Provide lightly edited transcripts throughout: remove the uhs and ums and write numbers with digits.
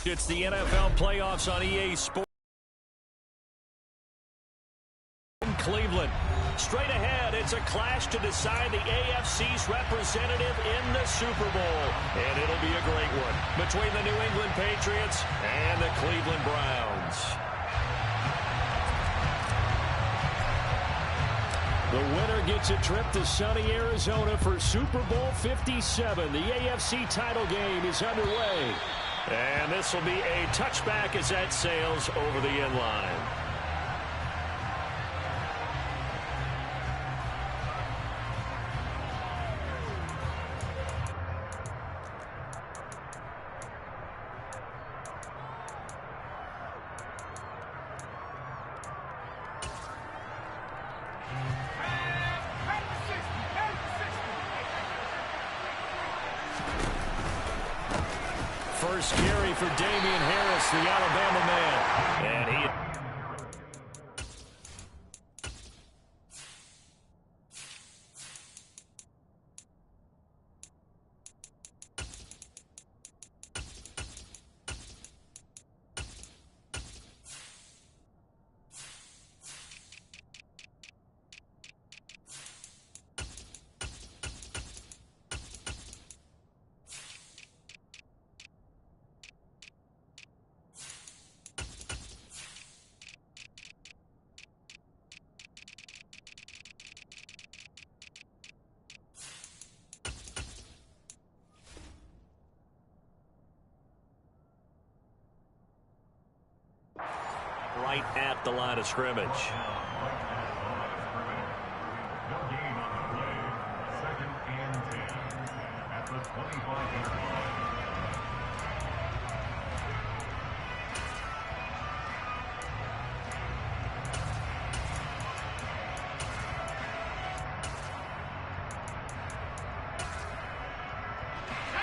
It's the NFL playoffs on EA Sports. Cleveland. Straight ahead, it's a clash to decide the AFC's representative in the Super Bowl. And it'll be a great one between the New England Patriots and the Cleveland Browns. The winner gets a trip to sunny Arizona for Super Bowl 57. The AFC title game is underway. And this will be a touchback as that sails over the end line. First carry for Damian Harris, the Alabama man. And he... right at the line of scrimmage. Second and 10 at the 25-yard line.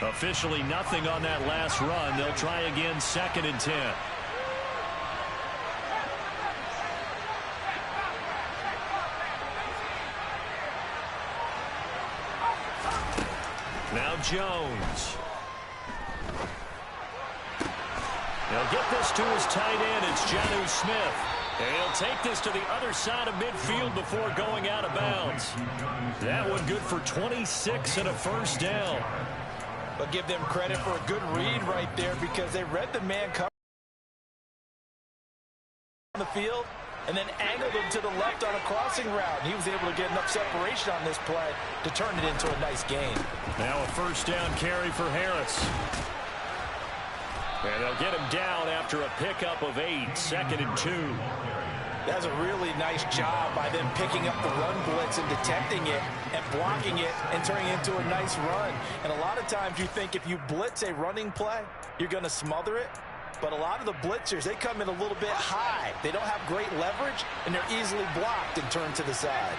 Officially nothing on that last run. They'll try again, second and 10. Now Jones. He'll get this to his tight end. It's Jonnu Smith. And he'll take this to the other side of midfield before going out of bounds. That one good for 26 and a first down. But give them credit for a good read right there because they read the man cover on the field and then angled him to the left on a crossing route. He was able to get enough separation on this play to turn it into a nice gain. Now a first down carry for Harris. And they'll get him down after a pickup of 8, second and 2. That's a really nice job by them picking up the run blitz and detecting it and blocking it and turning it into a nice run. And a lot of times you think if you blitz a running play, you're going to smother it. But a lot of the blitzers, they come in a little bit high. They don't have great leverage, and they're easily blocked and turned to the side.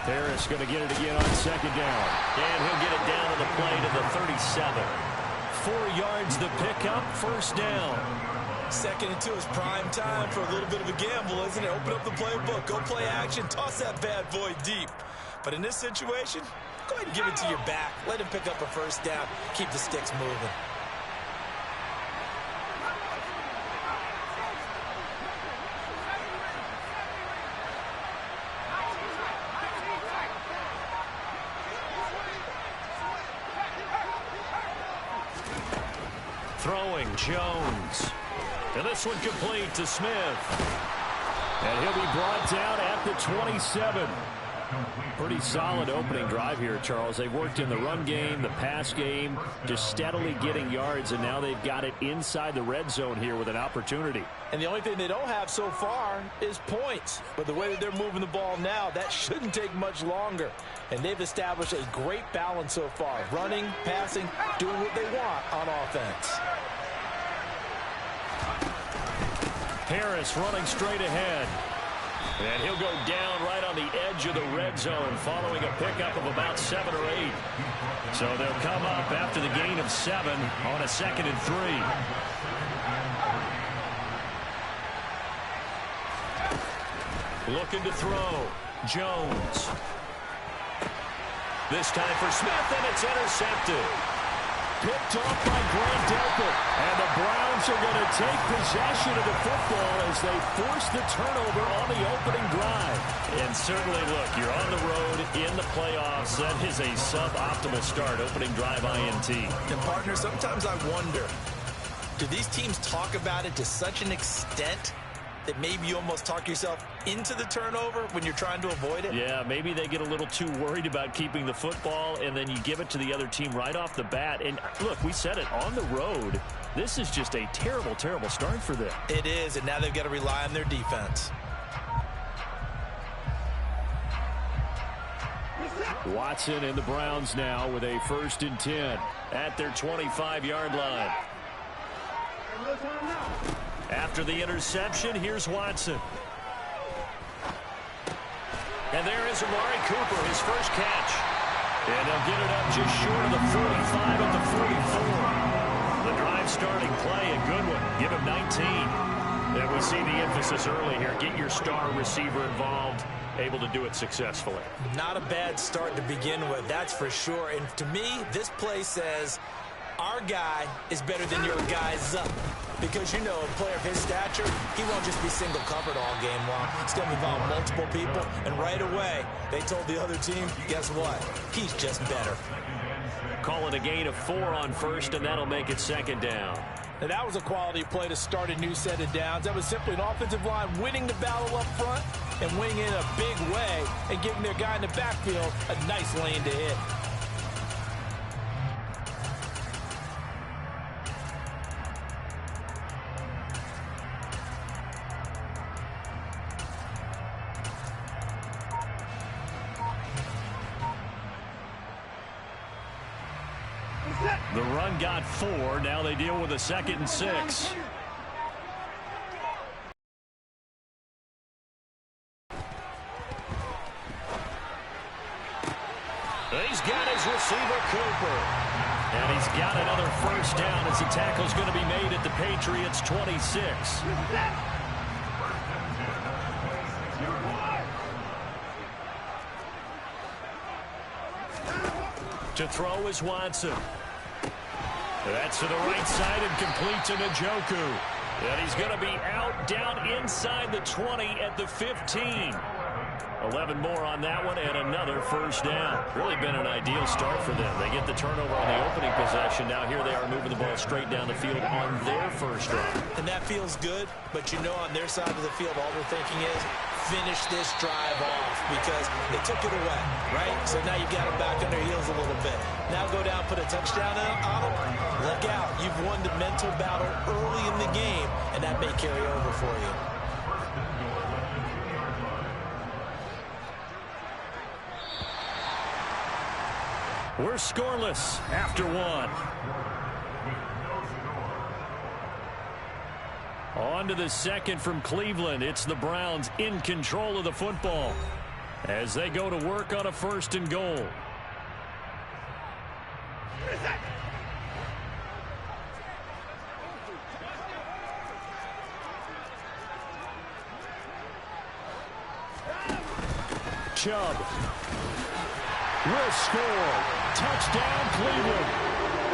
Harris going to get it again on second down. And he'll get it down to the play to the 37. 4 yards the pickup, first down. Second and 2 is prime time for a little bit of a gamble, isn't it? Open up the playbook, go play action, toss that bad boy deep. But in this situation, go ahead and give it to your back. Let him pick up a first down. Keep the sticks moving. Throwing Jones. And this one complete to Smith. And he'll be brought down at the 27. Pretty solid opening drive here, Charles. They've worked in the run game, the pass game, just steadily getting yards, and now they've got it inside the red zone here with an opportunity. And the only thing they don't have so far is points. But the way that they're moving the ball now, that shouldn't take much longer. And they've established a great balance so far. Running, passing, doing what they want on offense. Harris running straight ahead. And he'll go down right on the edge of the red zone following a pickup of about 7 or 8. So they'll come up after the gain of 7 on a second and 3. Looking to throw. Jones. This time for Smith, and it's intercepted. picked off by Grant Delpit. And the Browns are going to take possession of the football as they force the turnover on the opening drive. And certainly, look, you're on the road in the playoffs. That is a suboptimal start, opening drive INT. And, partner, sometimes I wonder, do these teams talk about it to such an extent that maybe you almost talk yourself into the turnover when you're trying to avoid it? Yeah, maybe they get a little too worried about keeping the football, and then you give it to the other team right off the bat. And, look, we said it, on the road, this is just a terrible, terrible start for them. It is, and now they've got to rely on their defense. Watson and the Browns now with a 1st and 10 at their 25-yard line. After the interception, here's Watson. And there is Amari Cooper, his first catch. And they'll get it up just short of the 45 at the 44. The drive starting play, a good one. Give him 19. And we see the emphasis early here. Get your star receiver involved. Able to do it successfully. Not a bad start to begin with, that's for sure. And to me, this play says our guy is better than your guy's up. Because, you know, a player of his stature, he won't just be single covered all game long. It's going to involve multiple people. And right away, they told the other team, guess what? He's just better. Calling a gain of 4 on 1st, and that'll make it 2nd down. Now, that was a quality play to start a new set of downs. That was simply an offensive line winning the battle up front and winning in a big way and giving their guy in the backfield a nice lane to hit. The run got 4. Now they deal with a 2nd and 6. He's got his receiver, Cooper. And he's got another 1st down as the tackle's going to be made at the Patriots' 26. To throw is Watson. That's to the right side and complete to Njoku. And he's going to be out down inside the 20 at the 15. 11 more on that one and another 1st down. Really been an ideal start for them. They get the turnover on the opening possession. Now here they are moving the ball straight down the field on their 1st drive. And that feels good, but you know on their side of the field all they're thinking is finish this drive off because they took it away, right? So now you've got them back on their heels a little bit. Now go down, put a touchdown on them. Look out. You've won the mental battle early in the game, and that may carry over for you. We're scoreless after 1. On to the 2nd from Cleveland. It's the Browns in control of the football as they go to work on a 1st and goal. Chubb will score. Touchdown, Cleveland.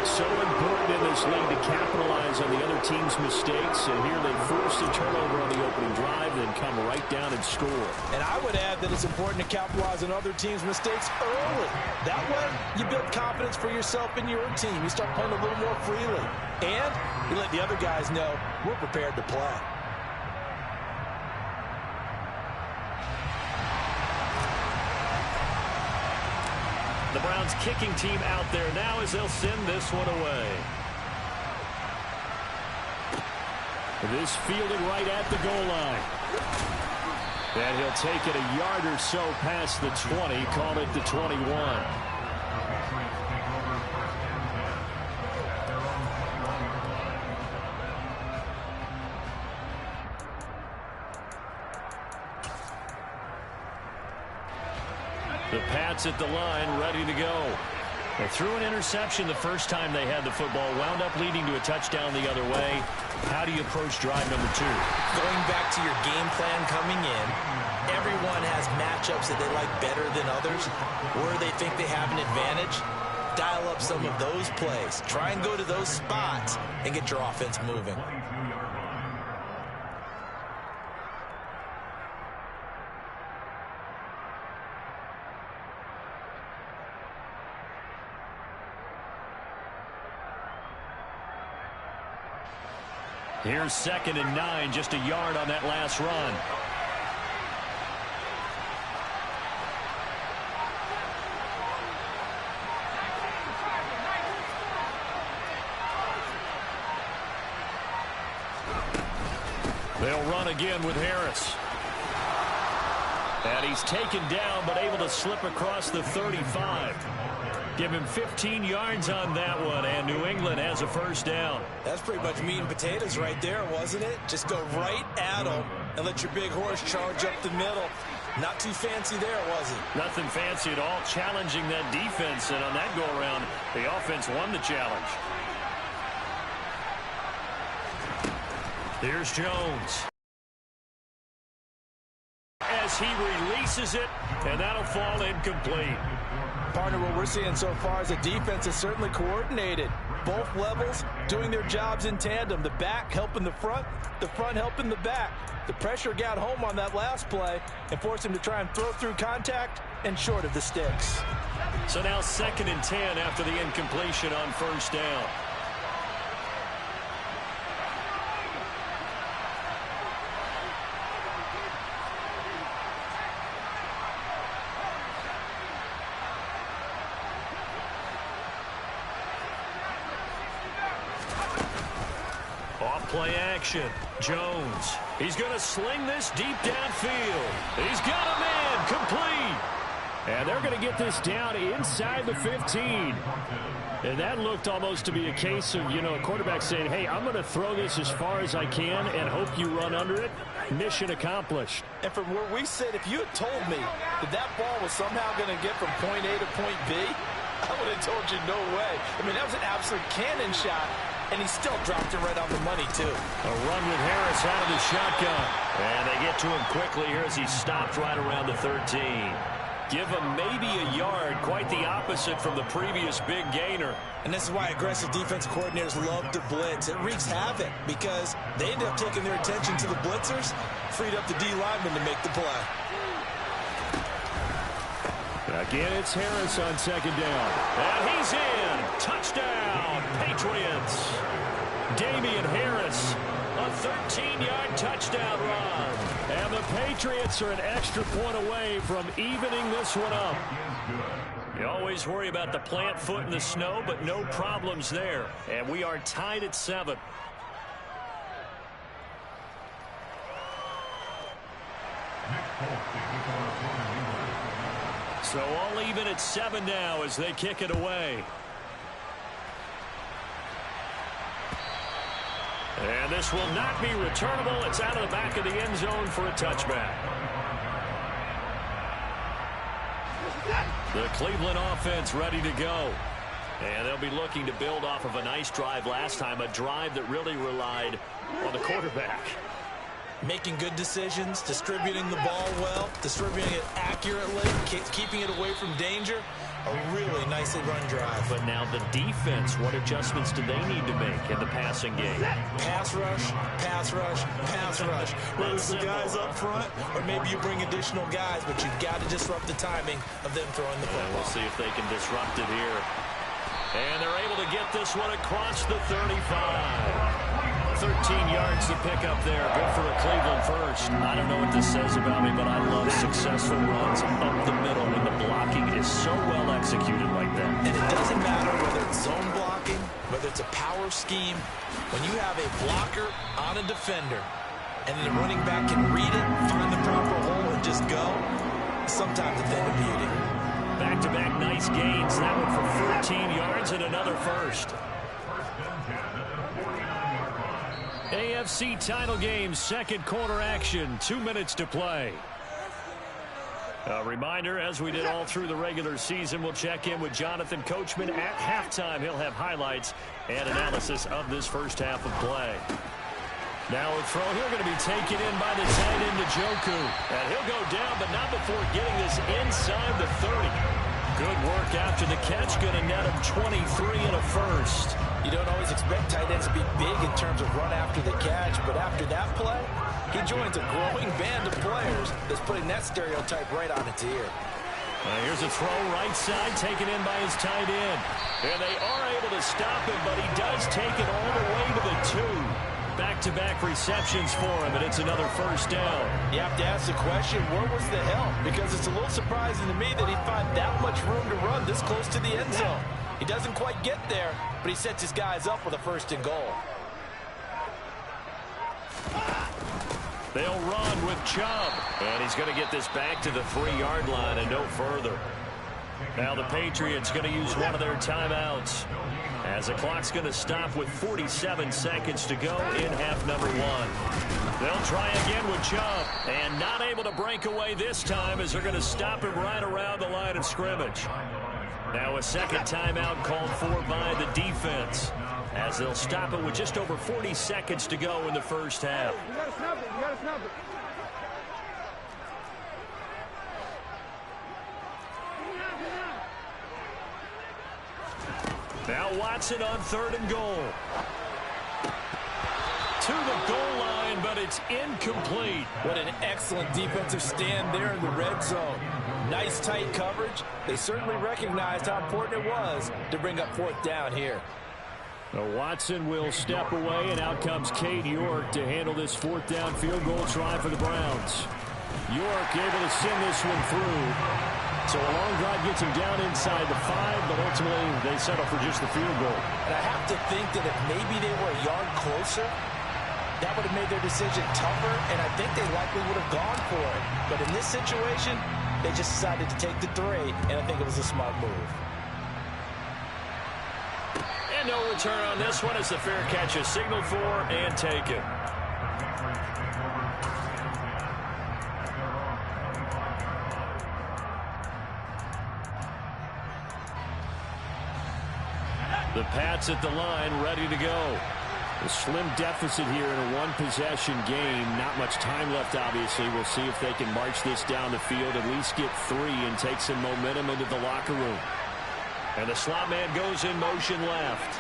So important in this league to capitalize on the other team's mistakes. And here they force the turnover on the opening drive, then come right down and score. And I would add that it's important to capitalize on other teams' mistakes early. That way, you build confidence for yourself and your team. You start playing a little more freely. And you let the other guys know we're prepared to play. The Browns kicking team out there now as they'll send this one away. This fielded right at the goal line. And he'll take it a yard or so past the 20, call it the 21. The Pats at the line, ready to go. They threw an interception the first time they had the football, wound up leading to a touchdown the other way. How do you approach drive number 2? Going back to your game plan coming in, everyone has matchups that they like better than others, where they think they have an advantage. dial up some of those plays. Try and go to those spots and get your offense moving. Here's 2nd and 9, just a yard on that last run. They'll run again with Harris. And he's taken down, but able to slip across the 35. Give him 15 yards on that one, and New England has a first down. That's pretty much meat and potatoes right there, wasn't it? Just go right at them and let your big horse charge up the middle. Not too fancy there, was it? Nothing fancy at all, challenging that defense, and on that go-around, the offense won the challenge. Here's Jones. As he releases it, and that'll fall incomplete. Partner, what we're seeing so far is the defense is certainly coordinated. Both levels doing their jobs in tandem. The back helping the front helping the back. The pressure got home on that last play and forced him to try and throw through contact and short of the sticks. So now 2nd and 10 after the incompletion on first down. Play action. Jones. He's going to sling this deep downfield. He's got a man complete. And they're going to get this down inside the 15. And that looked almost to be a case of, a quarterback saying, hey, I'm going to throw this as far as I can and hope you run under it. Mission accomplished. And from where we sit, if you had told me that ball was somehow going to get from point A to point B, I would have told you no way. I mean, that was an absolute cannon shot. And he still dropped it right on the money, too. A run with Harris out of the shotgun. And they get to him quickly here as he stopped right around the 13. Give him maybe a yard, quite the opposite from the previous big gainer. And this is why aggressive defense coordinators love to blitz. It wreaks havoc because they end up taking their attention to the blitzers, freed up the D lineman to make the play. Again, it's Harris on 2nd down. And he's in. Touchdown, Patriots. Damian Harris, a 13-yard touchdown run. And the Patriots are an extra point away from evening this one up. You always worry about the plant foot in the snow, but no problems there. And we are tied at 7. So all even at 7 now as they kick it away. And this will not be returnable. It's out of the back of the end zone for a touchback. The Cleveland offense ready to go. And they'll be looking to build off of a nice drive last time, a drive that really relied on the quarterback. Making good decisions, distributing the ball well, distributing it accurately, keeping it away from danger. A really nicely run drive. But now the defense, what adjustments do they need to make in the passing game? Pass rush, pass rush, pass rush. Whether it's the guys up front or maybe you bring additional guys, but you've got to disrupt the timing of them throwing the football. We'll see if they can disrupt it here. And they're able to get this one across the 35. 13 yards to pick up there. Good for a Cleveland first. I don't know what this says about me, but I love successful runs up the middle when the blocking is so well executed like that. And it doesn't matter whether it's zone blocking, whether it's a power scheme. When you have a blocker on a defender and the running back can read it, find the proper hole, and just go, sometimes a thing of beauty. Back-to-back nice gains. That one for 14 yards and another first. AFC title game, second quarter action, 2 minutes to play. A reminder, as we did all through the regular season, we'll check in with Jonathan Coachman at halftime. He'll have highlights and analysis of this first half of play. Now a throw here going to be taken in by the tight end, Njoku. And he'll go down, but not before getting this inside the 30. Good work after the catch. Going to net him 23 and a first. You don't always expect tight ends to be big in terms of run after the catch, but after that play, he joins a growing band of players that's putting that stereotype right on its ear. Here's a throw right side, taken in by his tight end. And they are able to stop him, but he does take it all the way to the 2. Back-to-back receptions for him, and it's another first down. You have to ask the question, where was the help? Because it's a little surprising to me that he'd find that much room to run this close to the end zone. He doesn't quite get there, but he sets his guys up with a first and goal. They'll run with Chubb, and he's going to get this back to the 3-yard line and no further. Now the Patriots going to use one of their timeouts, as the clock's going to stop with 47 seconds to go in half number 1. They'll try again with Chubb, and not able to break away this time as they're going to stop him right around the line of scrimmage. Now a second timeout called for by the defense, as they'll stop it with just over 40 seconds to go in the first half. You gotta snap it. You gotta snap it. Now Watson on 3rd and goal. To the goal line, but it's incomplete. What an excellent defensive stand there in the red zone. Nice tight coverage. They certainly recognized how important it was to bring up 4th down here. Watson will step away, and out comes Cade York to handle this 4th down field goal try for the Browns. York able to send this one through. So a long drive gets him down inside the 5, but ultimately they settle for just the field goal. And I have to think that if maybe they were a yard closer, that would have made their decision tougher, and I think they likely would have gone for it. But in this situation, they just decided to take the 3, and I think it was a smart move. And no return on this one as the fair catch is signaled for and taken. The Pats at the line, ready to go. A slim deficit here in a one-possession game. Not much time left, obviously. We'll see if they can march this down the field, at least get 3, and take some momentum into the locker room. And the slot man goes in motion left.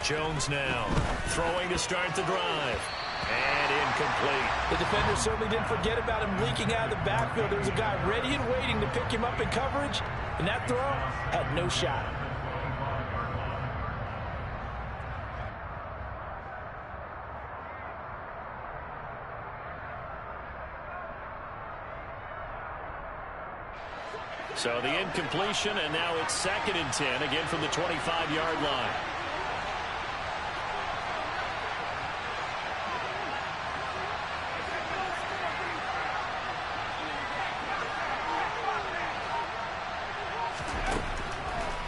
Jones now throwing to start the drive. And incomplete. The defender certainly didn't forget about him leaking out of the backfield. There was a guy ready and waiting to pick him up in coverage, and that throw had no shot. So the incompletion, and now it's 2nd and 10, again from the 25-yard line.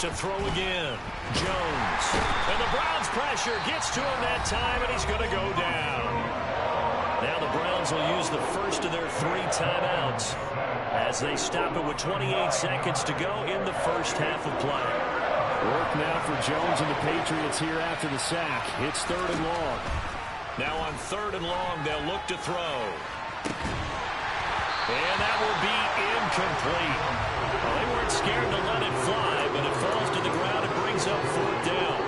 To throw again, Jones. And the Browns pressure gets to him that time, and he's going to go down. Now the Browns will use the first of their 3 timeouts as they stop it with 28 seconds to go in the first half of play. Work now for Jones and the Patriots here after the sack. It's 3rd and long. Now on 3rd and long, they'll look to throw. And that will be incomplete. Well, they weren't scared to let it fly, but it falls to the ground and brings up 4th down.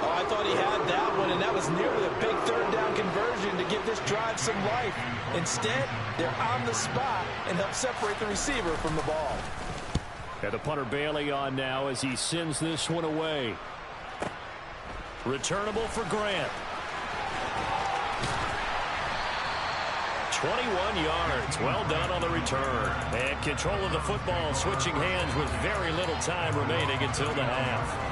Oh, I thought he had that one, and that was nearly a big 3rd down conversion to give this drive some life. Instead, they're on the spot and help separate the receiver from the ball. And the punter Bailey on now as he sends this one away. Returnable for Grant. 21 yards. Well done on the return. And control of the football switching hands with very little time remaining until the half.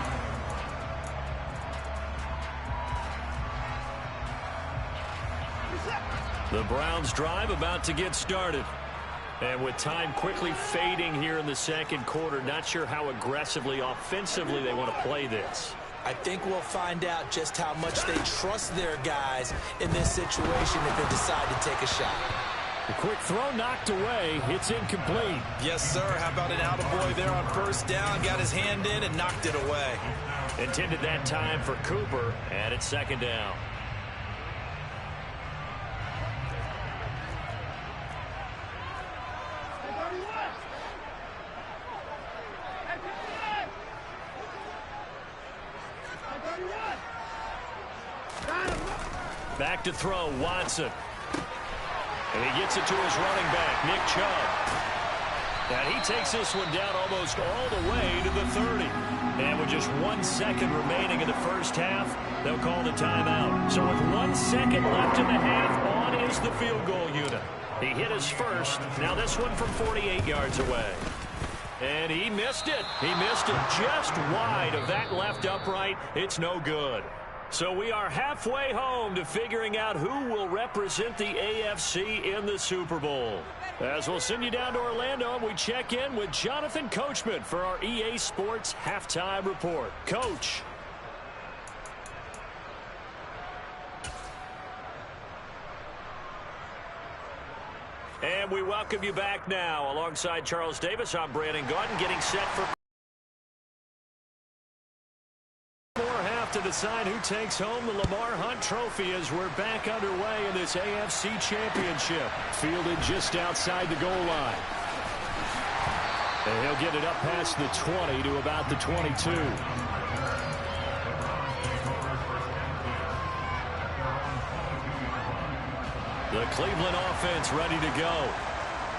The Browns drive about to get started. And with time quickly fading here in the second quarter, not sure how aggressively, offensively they want to play this. I think we'll find out just how much they trust their guys in this situation if they decide to take a shot. A quick throw knocked away. It's incomplete. Yes, sir. How about an attaboy there on 1st down? Got his hand in and knocked it away. Intended that time for Cooper, and it's 2nd down. Back to throw, Watson. And he gets it to his running back, Nick Chubb. And he takes this one down almost all the way to the 30. And with just 1 second remaining in the first half, they'll call the timeout. So with 1 second left in the half, on is the field goal unit. He hit his first. Now this one from 48 yards away. And he missed it. He missed it just wide of that left upright. It's no good. So we are halfway home to figuring out who will represent the AFC in the Super Bowl. As we'll send you down to Orlando, and we check in with Jonathan Coachman for our EA Sports Halftime Report. Coach. And we welcome you back now. Alongside Charles Davis, I'm Brandon Gaudin, getting set for more half to decide who takes home the Lamar Hunt Trophy as we're back underway in this AFC Championship. Fielded just outside the goal line. And he'll get it up past the 20 to about the 22. The Cleveland offense ready to go.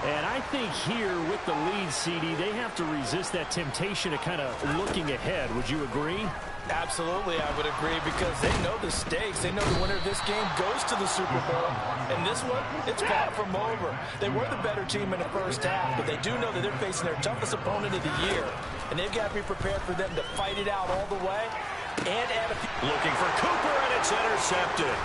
And I think here with the lead, CD, they have to resist that temptation of kind of looking ahead. Would you agree? Absolutely, I would agree, because they know the stakes. They know the winner of this game goes to the Super Bowl. And this one, it's far from over. They were the better team in the first half, but they do know that they're facing their toughest opponent of the year. And they've got to be prepared for them to fight it out all the way. And add a few. Looking for Cooper, and it's intercepted.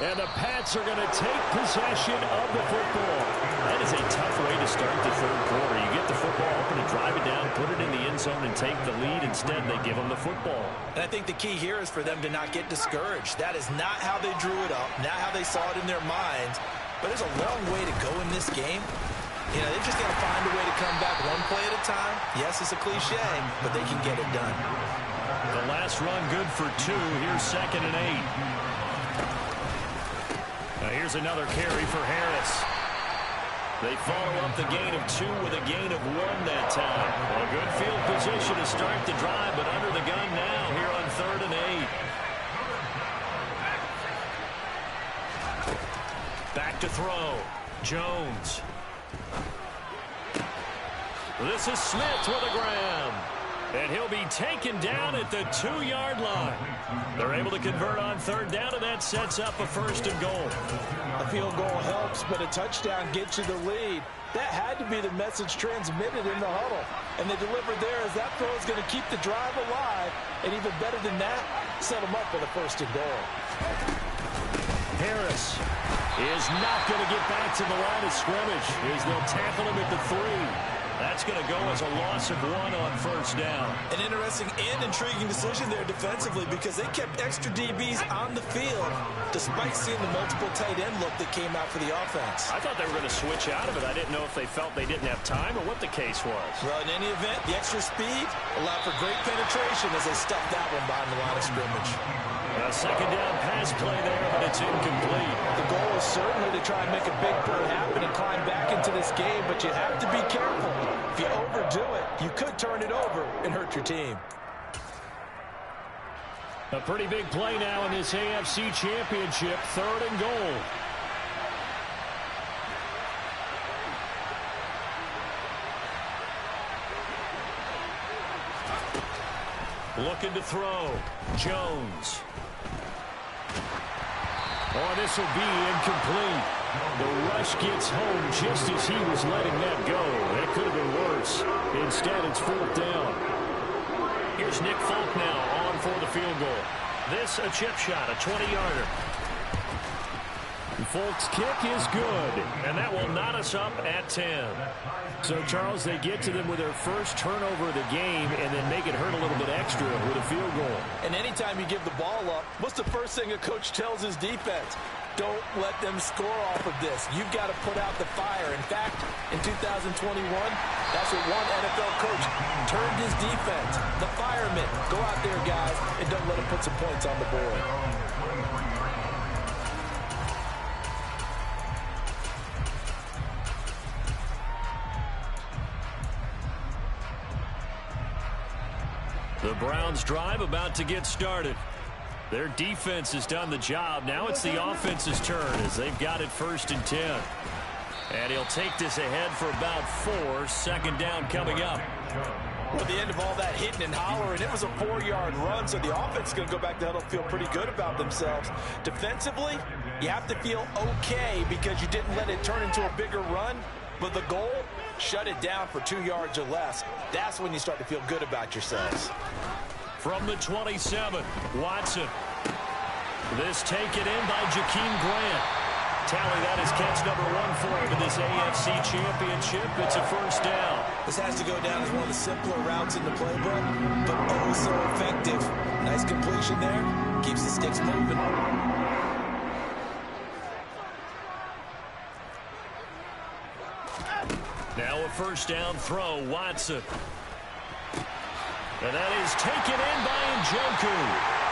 And the Pats are going to take possession of the football. That is a tough way to start the third quarter. You get the football open and drive it down, put it in the end zone, and take the lead. Instead, they give them the football. And I think the key here is for them to not get discouraged. That is not how they drew it up, not how they saw it in their minds. But there's a long way to go in this game. You know, they've just got to find a way to come back one play at a time. Yes, it's a cliche, but they can get it done. The last run good for 2. Here's 2nd and 8. Now here's another carry for Harris. They follow up the gain of 2 with a gain of 1 that time. A good field position to start the drive, but under the gun now here on 3rd and 8. Back to throw. Jones. This is Smith with a grab. And he'll be taken down at the 2-yard line. They're able to convert on 3rd down, and that sets up a 1st and goal. A field goal helps, but a touchdown gets you the lead. That had to be the message transmitted in the huddle. And they delivered there as that throw is going to keep the drive alive. And even better than that, set them up for the 1st and goal. Harris is not going to get back to the line of scrimmage as they'll tackle him at the 3. That's going to go as a loss of 1 on 1st down. An interesting and intriguing decision there defensively, because they kept extra DBs on the field despite seeing the multiple tight end look that came out for the offense. I thought they were going to switch out of it. I didn't know if they felt they didn't have time or what the case was. Well, in any event, the extra speed allowed for great penetration as they stuffed that one behind the line of scrimmage. A 2nd down pass play there, but it's incomplete. The goal is certainly to try and make a big play happen and climb back into this game, but you have to be careful. If you overdo it, you could turn it over and hurt your team. A pretty big play now in this AFC Championship, 3rd and goal. Looking to throw. Jones. Oh, this will be incomplete. The rush gets home just as he was letting that go. That could have been worse. Instead, it's 4th down. Here's Nick Folk now on for the field goal. This a chip shot, a 20-yarder. Folk's kick is good, and that will knot us up at 10. So, Charles, they get to them with their first turnover of the game and then make it hurt a little bit extra with a field goal. And anytime you give the ball up, what's the first thing a coach tells his defense? Don't let them score off of this. You've got to put out the fire. In fact, in 2021, that's what one NFL coach turned his defense. The firemen. Go out there, guys, and don't let them put some points on the board. The Browns drive about to get started. Their defense has done the job. Now it's the offense's turn as they've got it 1st and 10. And he'll take this ahead for about 4. Second down coming up. At the end of all that hitting and hollering, it was a 4-yard run, so the offense is going to go back to huddle, feel pretty good about themselves. Defensively, you have to feel okay because you didn't let it turn into a bigger run, but the goal, shut it down for 2 yards or less. That's when you start to feel good about yourselves. From the 27, Watson. This taken in by Jakeem Grant. Tally, that is catch number 1 for him in this AFC Championship. It's a 1st down. This has to go down as one of the simpler routes in the playbook, but oh so effective. Nice completion there. Keeps the sticks moving. Now a 1st down throw, Watson. And that is taken in by Njoku.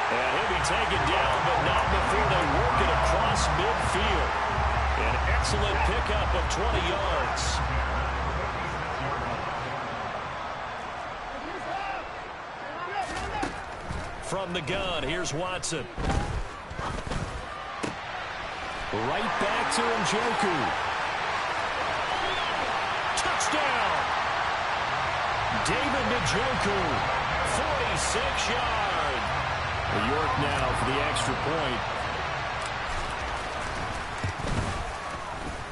And he'll be taken down, but not before they work it across midfield. An excellent pickup of 20 yards. From the gun, here's Watson. Right back to Njoku. Touchdown! David Njoku, 46-yard. York now for the extra point.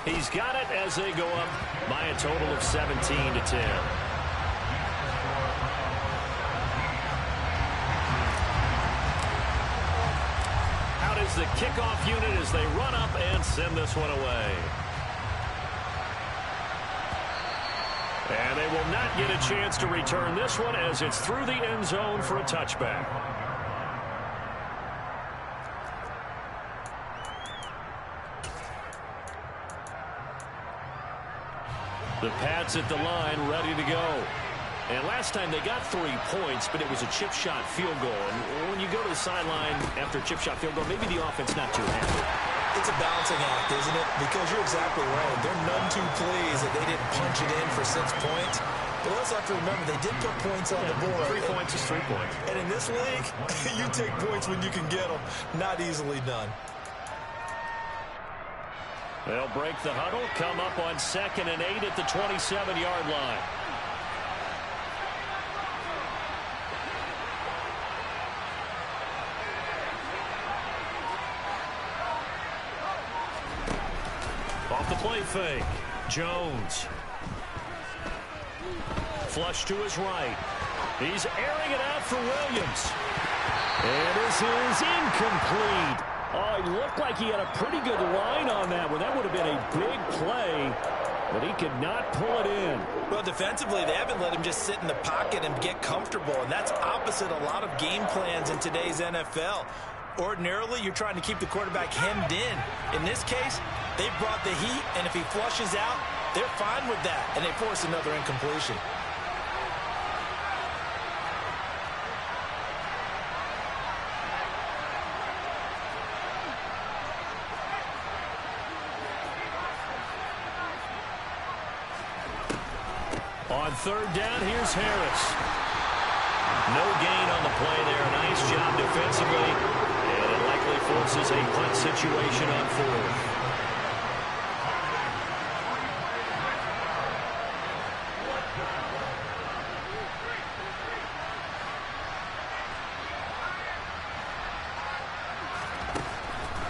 He's got it as they go up by a total of 17-10. Out is the kickoff unit as they run up and send this one away. And they will not get a chance to return this one as it's through the end zone for a touchback. The Pats at the line, ready to go. And last time they got 3 points, but it was a chip shot field goal. And when you go to the sideline after a chip shot field goal, maybe the offense not too happy. It's a balancing act, isn't it? Because you're exactly right. They're none too pleased that they didn't punch it in for 6 points. But let's have to remember, they did put points on the board. 3 points is 3 points. And in this league, you take points when you can get them. Not easily done. They'll break the huddle, come up on 2nd and 8 at the 27-yard line. Off the play fake. Jones. Flush to his right. He's airing it out for Williams. And this is incomplete. Oh, it looked like he had a pretty good line on that one. That would have been a big play, but he could not pull it in. Well, defensively, they haven't let him just sit in the pocket and get comfortable, and that's opposite a lot of game plans in today's NFL. Ordinarily, you're trying to keep the quarterback hemmed in. In this case, they brought the heat, and if he flushes out, they're fine with that, and they force another incompletion. On 3rd down, here's Harris. No gain on the play there. Nice job defensively. And it likely forces a punt situation on 4th.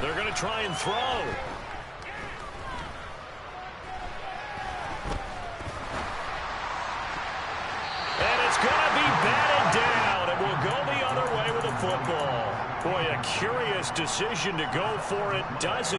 They're going to try and throw. Boy, a curious decision to go for it. Does